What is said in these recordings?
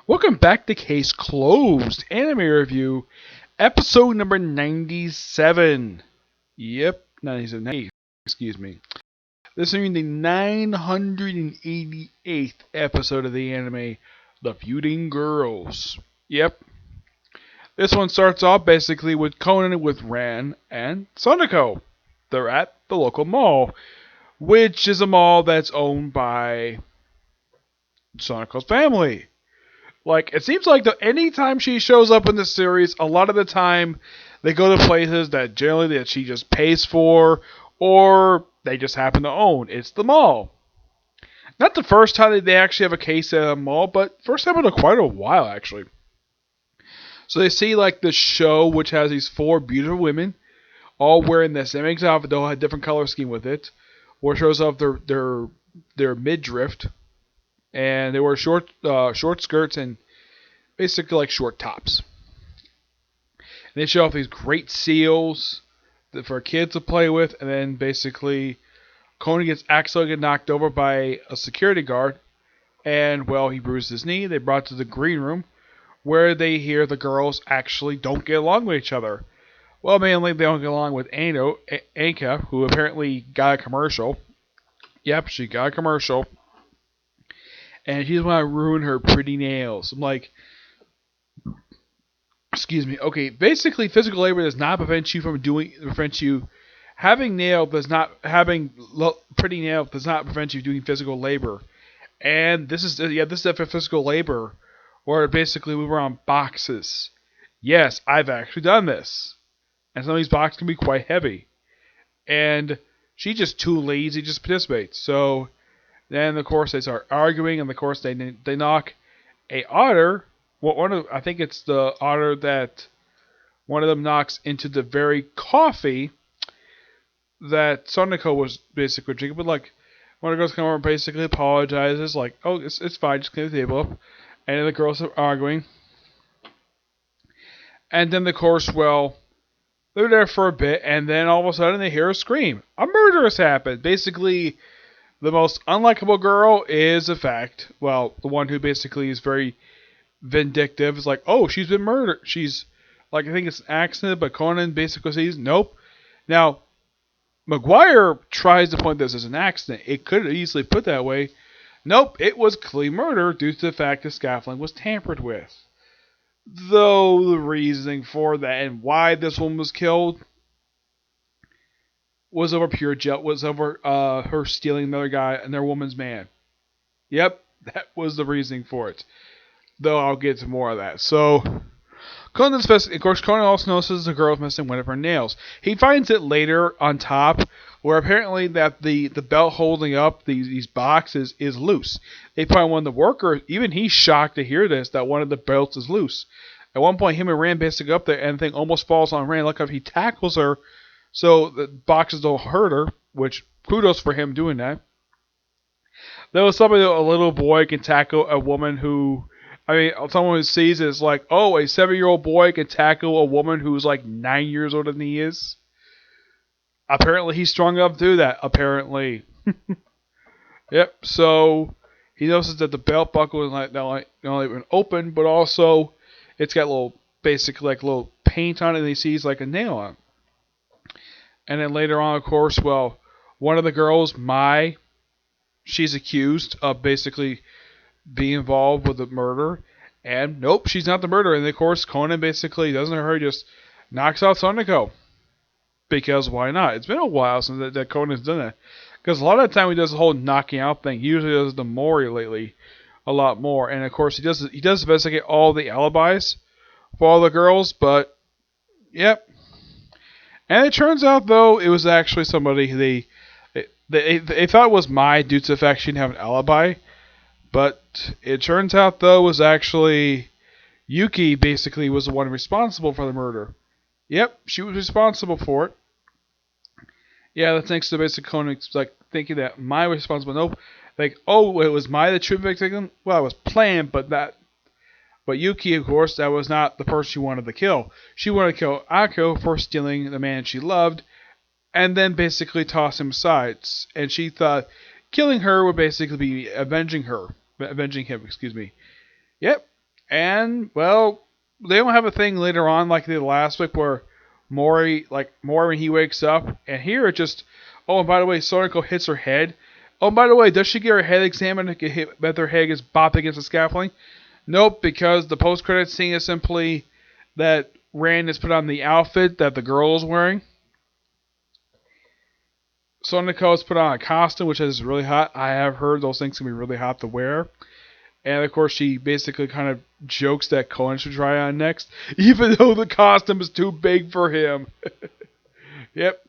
Welcome back to Case Closed Anime Review, episode number 97. Yep, 97. Hey, excuse me. This is the 988th episode of the anime, The Feuding Girls. Yep. This one starts off basically with Conan with Ran and Sonoko. They're at the local mall, which is a mall that's owned by Sonoko's family. Like, it seems like anytime she shows up in the series, a lot of the time they go to places that generally that she just pays for, or they just happen to own. It's the mall. Not the first time that they actually have a case at a mall, but first time in quite a while, actually. So they see, like, the show, which has these four beautiful women, all wearing the same exact outfit, they'll have a different color scheme with it, where it shows off their midriff, and they wear short skirts and basically like short tops. And they show off these great seals for kids to play with, and then basically Conan gets accidentally knocked over by a security guard, and well, he bruised his knee. They brought to the green room, where they hear the girls actually don't get along with each other. Well, mainly they don't get along with Anka, who apparently got a commercial. Yep, she got a commercial. And she's want to ruin her pretty nails. I'm like, excuse me. Okay, basically, physical labor does not prevent you from having pretty nail does not prevent you doing physical labor. And this is for physical labor, where basically we were on boxes. Yes, I've actually done this, and some of these boxes can be quite heavy. And she's just too lazy to just participate. So then, of course, they start arguing, and of course they knock a otter. Well, I think it's the otter that one of them knocks into the very coffee that Sonoko was basically drinking. But like, one of the girls come over and basically apologizes, like, "Oh, it's fine, just clean the table up." And then the girls are arguing, and then of course, well, they're there for a bit, and then all of a sudden they hear a scream. A murder has happened. Basically, the most unlikable girl is, in fact, well, the one who basically is very vindictive. It's like, oh, she's been murdered. She's like, I think it's an accident, but Conan basically says, nope. Now, McGuire tries to point this as an accident. It could easily put that way. Nope, it was clean murder due to the fact the scaffolding was tampered with. Though the reasoning for that and why this woman was killed was over her stealing another guy and their woman's man. Yep, that was the reasoning for it. Though I'll get to more of that. So, of course, Conan also notices the girl is missing one of her nails. He finds it later on top, where apparently that the belt holding up these boxes is loose. They find one of the workers, even he's shocked to hear this, that one of the belts is loose. At one point, him and Rand basically up there, and the thing almost falls on Rand. Look, if he tackles her, so the boxes don't hurt her, which kudos for him doing that. There was somebody, a little boy can tackle a woman who, someone who sees it is like, oh, a 7-year-old boy can tackle a woman who's like 9 years older than he is. Apparently, he's strong enough to do that. Apparently. Yep. So he notices that the belt buckle is not only been open, but also it's got little paint on it, and he sees like a nail on it. And then later on, of course, well, one of the girls, Mai, she's accused of basically being involved with the murder. And nope, she's not the murderer. And of course, Conan basically doesn't hurry, just knocks out Sonoko. Because why not? It's been a while since that Conan's done that. Because a lot of the time he does the whole knocking out thing. He usually does the Mori lately a lot more. And of course, he does investigate all the alibis for all the girls. But, yep. And it turns out, though, it was actually somebody they thought it was Mai due to the fact she didn't have an alibi. But it turns out, though, it was actually Yuki basically was the one responsible for the murder. Yep, she was responsible for it. Yeah, that's thanks to basic Conan like thinking that Mai was responsible. Nope. Like, oh, it was Mai the true victim? Well, it was planned, but Yuki, of course, that was not the person she wanted to kill. She wanted to kill Akko for stealing the man she loved, and then basically toss him aside. And she thought killing her would basically be avenging him. Yep. And, well, they don't have a thing later on like they did last week where Mori when he wakes up, and here it just, oh, and by the way, Soriko hits her head. Oh, and by the way, does she get her head examined and get hit, but her head gets bopped against the scaffolding? Nope, because the post-credit scene is simply that Rand has put on the outfit that the girl is wearing. Soniko has put on a costume, which is really hot. I have heard those things can be really hot to wear. And of course, she basically kind of jokes that Conan should try on next, even though the costume is too big for him. Yep.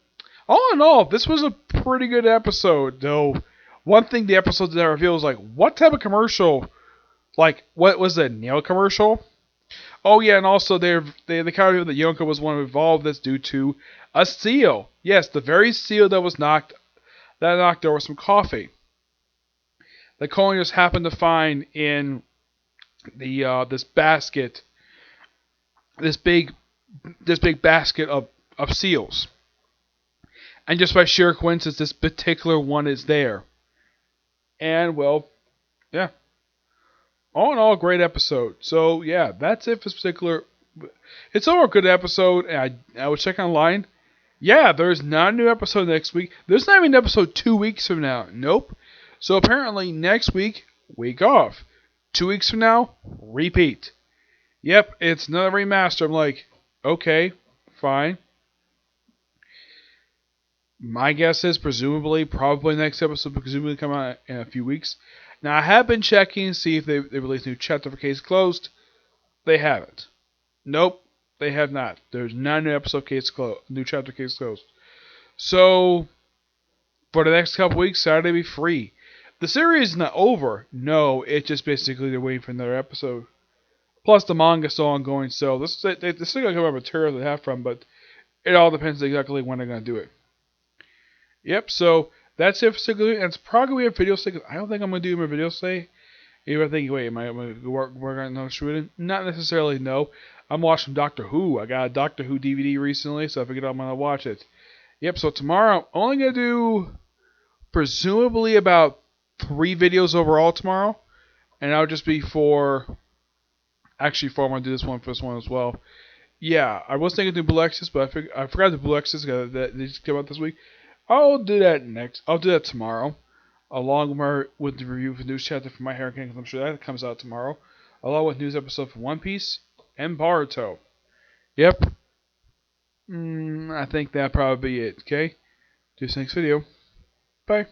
All in all, this was a pretty good episode, though. One thing the episode did not reveal was like, what type of commercial? Like, what was it? Nail commercial? Oh yeah, and also they kind of revealed that Yonko was one involved. That's due to a seal. Yes, the very seal that knocked over some coffee. That Colin just happened to find in the this basket, this big basket of seals, and just by sheer coincidence, this particular one is there. And well, yeah, all in all, great episode. So yeah, that's it for this particular. It's overall a good episode, and I was checking online. Yeah, there's not a new episode next week. There's not even an episode 2 weeks from now. Nope. So apparently next week off. 2 weeks from now, repeat. Yep, it's another remaster. I'm like, okay, fine. My guess is probably next episode will presumably come out in a few weeks. Now I have been checking to see if they released a new chapter for Case Closed. They haven't. Nope, they have not. There's not a new episode of Case Closed, new chapter Case Closed. So for the next couple weeks, Saturday will be free. The series is not over. No, it's just basically they're waiting for another episode. Plus the manga's still ongoing, so this is they're still gonna come up with material they have from, but it all depends exactly when they're gonna do it. Yep, so that's it for Sigurd, and it's probably a video say. I don't think I'm gonna do my video say. Even I think, wait, am I gonna work on another shooting? Not necessarily, no. I'm watching Doctor Who. I got a Doctor Who DVD recently, so I figured I'm gonna watch it. Yep, so tomorrow I'm only gonna do presumably about 3 videos overall tomorrow, and that'll just be for. Actually, 4. I'm gonna do this one for this one as well. Yeah, I was thinking to Blue Exorcist, but I forgot the Blue Exorcist that they just came out this week. I'll do that next. I'll do that tomorrow, along with the review of the news chapter for My Hero King, because I'm sure that comes out tomorrow, along with news episode for One Piece and Boruto. Yep. I think that'll probably be it. Okay. Do this next video. Bye.